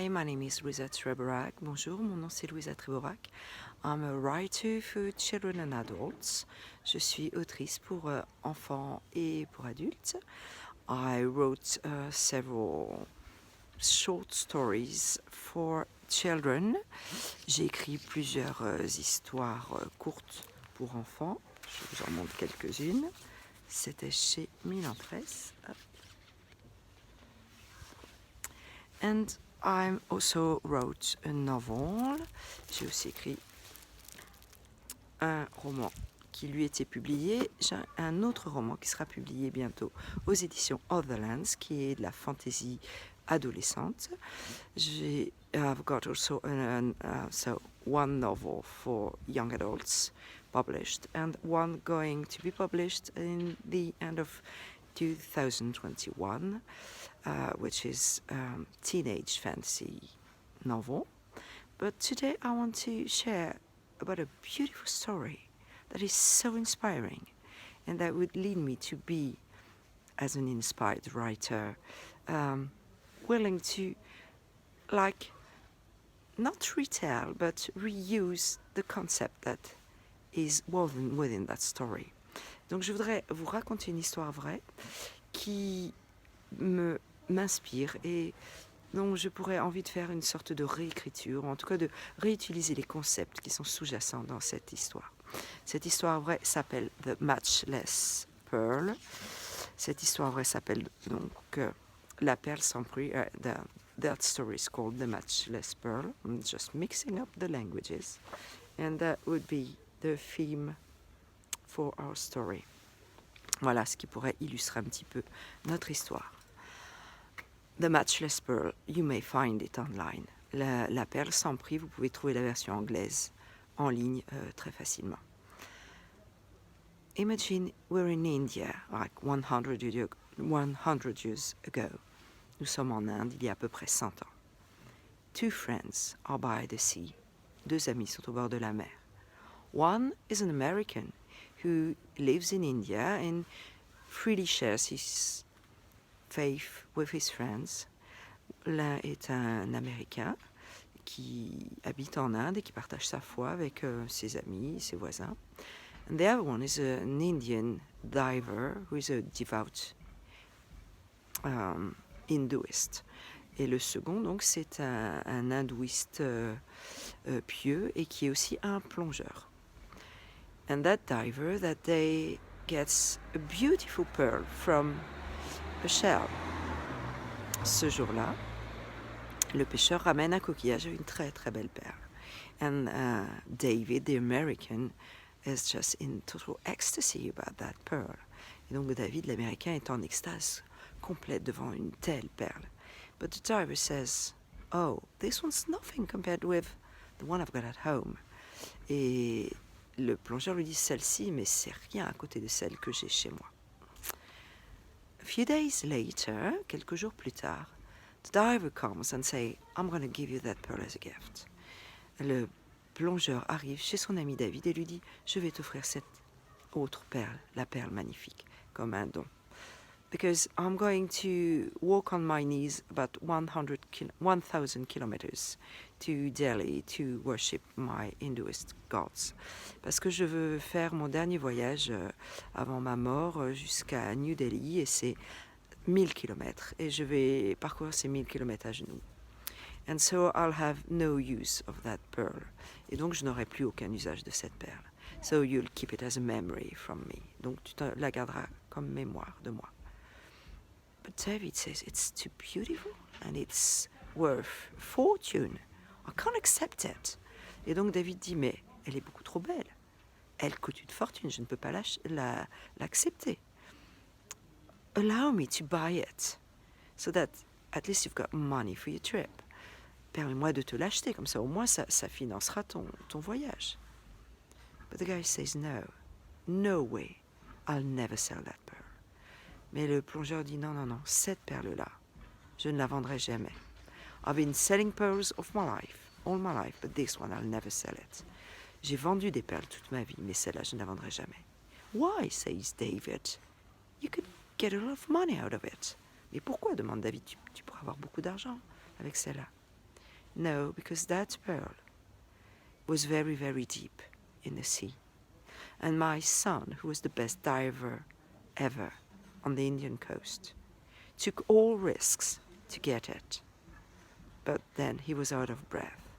Hi, my name is Louisa Treborac. Bonjour, mon nom c'est Louisa Treborac. I'm a writer for children and adults. Je suis autrice pour enfants et pour adultes. I wrote several short stories for children. J'ai écrit plusieurs histoires courtes pour enfants. Je vous en montre quelques-unes. C'était chez Milan Presse. And I also wrote a novel. J'ai aussi écrit un roman qui lui était publié. J'ai un autre roman qui sera publié bientôt aux éditions Otherlands, qui est de la fantaisie adolescente. I've got also so one novel for young adults published and one going to be published in the end of 2021, which is teenage fantasy novel. But today I want to share about a beautiful story that is so inspiring and that would lead me to be, as an inspired writer, willing to, like, not retell, but reuse the concept that is woven within that story. Donc je voudrais vous raconter une histoire vraie qui m'inspire et dont je pourrais envie de faire une sorte de réécriture, ou en tout cas de réutiliser les concepts qui sont sous-jacents dans cette histoire. Cette histoire vraie s'appelle The Matchless Pearl. Cette histoire vraie s'appelle donc La perle sans prix. That story is called The Matchless Pearl. I'm just mixing up the languages. And that would be the theme for our story. Voilà ce qui pourrait illustrer un petit peu notre histoire. The Matchless Pearl, you may find it online. La perle sans prix, vous pouvez trouver la version anglaise en ligne très facilement. Imagine we're in India, like 100 years ago. Nous sommes en Inde il y a à peu près 100 ans. Two friends are by the sea. Deux amis sont au bord de la mer. One is an American who lives in India and freely shares his faith with his friends. L'un est un Américain qui habite en Inde et qui partage sa foi avec ses amis, ses voisins. And the other one is an Indian diver who is a devout Hinduist. Et le second, donc, c'est un hindouiste pieux et qui est aussi un plongeur. And that diver, that day, gets a beautiful pearl from a shell. Ce jour-là, le pêcheur ramène un coquillage avec une très très belle perle. And David, the American, is just in total ecstasy about that pearl. Et donc David, l'Américain, est en extase complète devant une telle perle. But the diver says, "Oh, this one's nothing compared with the one I've got at home." Et le plongeur lui dit, celle-ci, mais c'est rien à côté de celle que j'ai chez moi. A few days later, quelques jours plus tard, the diver comes and say, "I'm going to give you that pearl as a gift." Le plongeur arrive chez son ami David et lui dit, je vais t'offrir cette autre perle, la perle magnifique, comme un don. Because I'm going to walk on my knees about 1,000 kilometers to Delhi to worship my Hinduist gods. Parce que je veux faire mon dernier voyage avant ma mort jusqu'à New Delhi et c'est 1000 kilomètres et je vais parcourir ces 1000 kilomètres à genoux. And so I'll have no use of that pearl. Et donc je n'aurai plus aucun usage de cette perle. So you'll keep it as a memory from me. Donc tu la garderas comme mémoire de moi. But David says, it's too beautiful and it's worth a fortune. I can't accept it. Et donc David dit, mais elle est beaucoup trop belle. Elle coûte une fortune, je ne peux pas l'accepter. Allow me to buy it, so that at least you've got money for your trip. Permets-moi de te l'acheter, comme ça au moins ça financera ton voyage. But the guy says, no way, I'll never sell that pearl. Mais le plongeur dit, non, cette perle-là, je ne la vendrai jamais. I've been selling pearls all my life, but this one I'll never sell it. J'ai vendu des perles toute ma vie, mais celle-là, je ne la vendrai jamais. Why, says David, you could get a lot of money out of it. Mais pourquoi, demande David, tu pourras avoir beaucoup d'argent avec celle-là. No, because that pearl was very, very deep in the sea. And my son, who was the best diver ever on the Indian coast, took all risks to get it. But then he was out of breath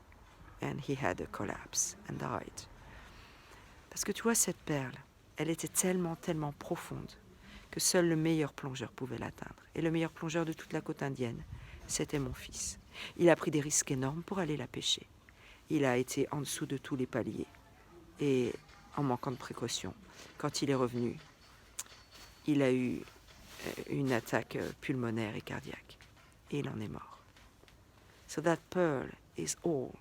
and he had a collapse and died. Parce que tu vois, cette perle, elle était tellement, tellement profonde que seul le meilleur plongeur pouvait l'atteindre. Et le meilleur plongeur de toute la côte indienne, c'était mon fils. Il a pris des risques énormes pour aller la pêcher. Il a été en dessous de tous les paliers. Et en manquant de précaution, quand il est revenu, il a eu une attaque pulmonaire et cardiaque. Et il en est mort. So that pearl is all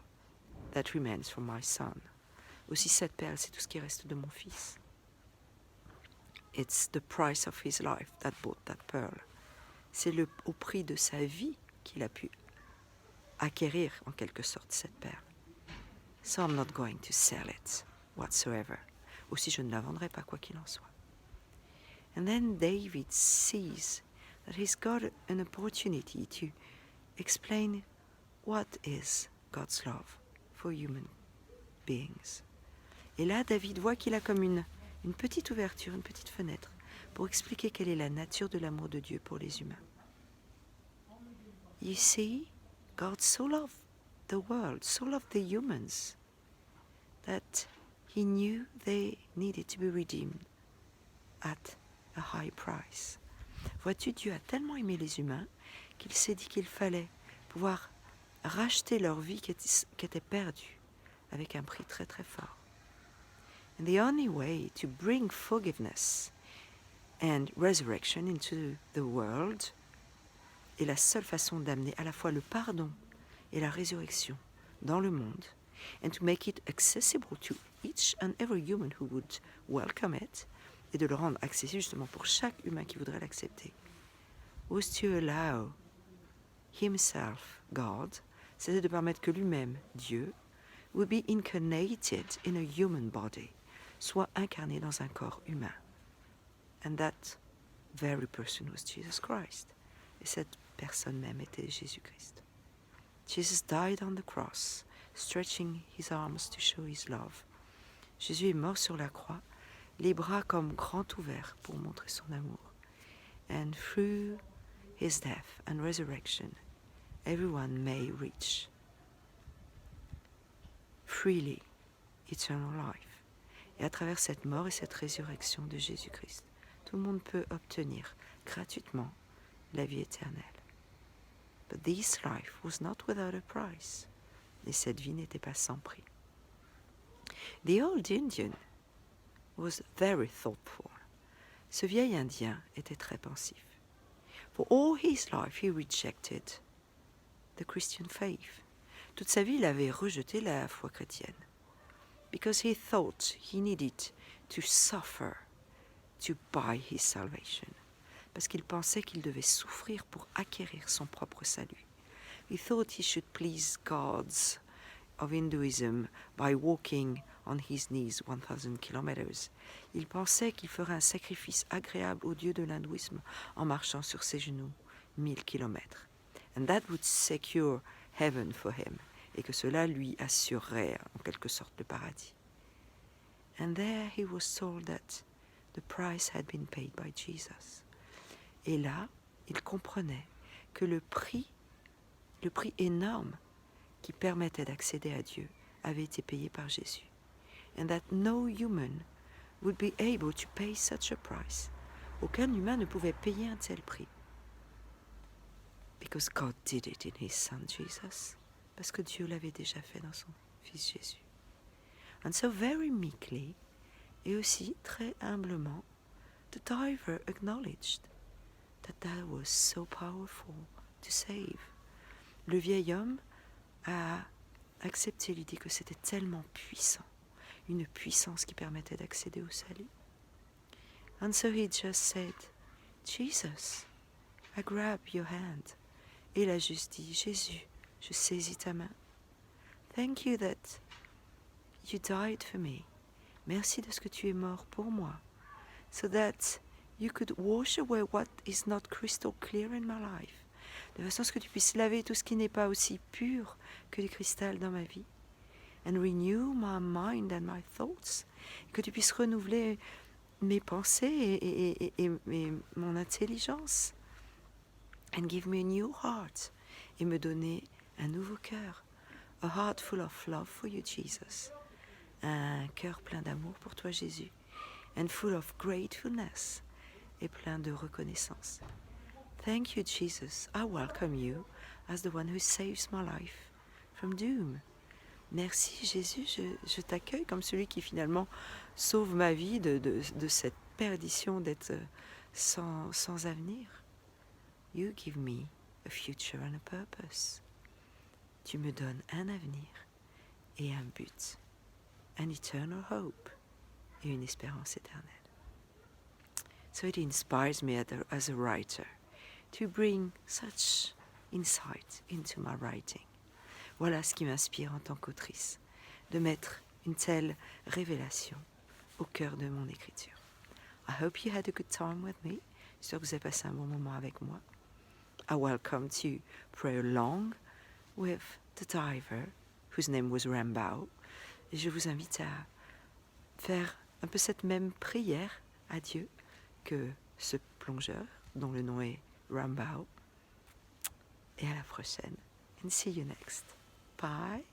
that remains from my son. Aussi cette perle, c'est tout ce qui reste de mon fils. It's the price of his life that bought that pearl. C'est au prix de sa vie qu'il a pu acquérir en quelque sorte cette perle. So I'm not going to sell it whatsoever. Aussi je ne la vendrai pas quoi qu'il en soit. And then David sees that he's got an opportunity to explain what is God's love for human beings. Et là, David voit qu'il a comme une petite ouverture, une petite fenêtre pour expliquer quelle est la nature de l'amour de Dieu pour les humains. You see, God so loved the world, so loved the humans, that he knew they needed to be redeemed at a high price. Vois-tu, Dieu a tellement aimé les humains qu'il s'est dit qu'il fallait pouvoir racheter leur vie qui était perdue avec un prix très très fort. And the only way to bring forgiveness and resurrection into the world, et la seule façon d'amener à la fois le pardon et la résurrection dans le monde, and to make it accessible to each and every human who would welcome it, et de le rendre accessible justement pour chaque humain qui voudrait l'accepter, was to allow himself, God, c'était de permettre que lui-même, Dieu, would be incarnated in a human body, soit incarné dans un corps humain. And that very person was Jesus Christ. Et cette personne même était Jésus-Christ. Jesus died on the cross, stretching his arms to show his love. Jésus est mort sur la croix, les bras comme grands ouverts pour montrer son amour. And through his death and resurrection, everyone may reach freely eternal life. Et à travers cette mort et cette résurrection de Jésus-Christ, tout le monde peut obtenir gratuitement la vie éternelle. But this life was not without a price. Et cette vie n'était pas sans prix. The old Indian was very thoughtful. Ce vieil Indien était très pensif. For all his life he rejected the Christian faith. Toute sa vie, il avait rejeté la foi chrétienne. Because he thought he needed to suffer to buy his salvation. Parce qu'il pensait qu'il devait souffrir pour acquérir son propre salut. He thought he should please gods of Hinduism by walking on his knees 1000 kilometers. Il pensait qu'il ferait un sacrifice agréable au dieu de l'hindouisme en marchant sur ses genoux 1000 kilomètres. And that would secure heaven for him. Et que cela lui assurerait en quelque sorte le paradis. And there he was told that the price had been paid by Jesus. Et là, il comprenait que le prix énorme qui permettait d'accéder à Dieu avait été payé par Jésus. And that no human would be able to pay such a price. Aucun humain ne pouvait payer un tel prix. Because God did it in his son Jesus. Parce que Dieu l'avait déjà fait dans son fils Jésus. And so very meekly, et aussi très humblement, the diver acknowledged that was so powerful to save. Le vieil homme a accepté l'idée que c'était tellement puissant, une puissance qui permettait d'accéder au salut. And so he just said, Jesus, I grab your hand. Et il a juste dit, Jésus, je saisis ta main. Thank you that you died for me. Merci de ce que tu es mort pour moi. So that you could wash away what is not crystal clear in my life. de façon à ce que tu puisses laver tout ce qui n'est pas aussi pur que du cristal dans ma vie. And renew my mind and my thoughts. Que tu puisses renouveler mes pensées et mon intelligence. And give me a new heart. Et me donner un nouveau cœur. A heart full of love for you, Jesus. Un cœur plein d'amour pour toi, Jésus. And full of gratefulness. Et plein de reconnaissance. Thank you, Jesus. I welcome you as the one who saves my life from doom. Merci, Jésus, je t'accueille comme celui qui finalement sauve ma vie de cette perdition d'être sans avenir. You give me a future and a purpose. Tu me donnes un avenir et un but, an eternal hope et une espérance éternelle. So it inspires me as a writer to bring such insight into my writing. Voilà ce qui m'inspire en tant qu'autrice, de mettre une telle révélation au cœur de mon écriture. I hope you had a good time with me. J'espère que vous avez passé un bon moment avec moi. I welcome to pray along with the diver, whose name was Rambau. Et je vous invite à faire un peu cette même prière à Dieu que ce plongeur, dont le nom est Rambau. Et à la prochaine. And see you next. Bye.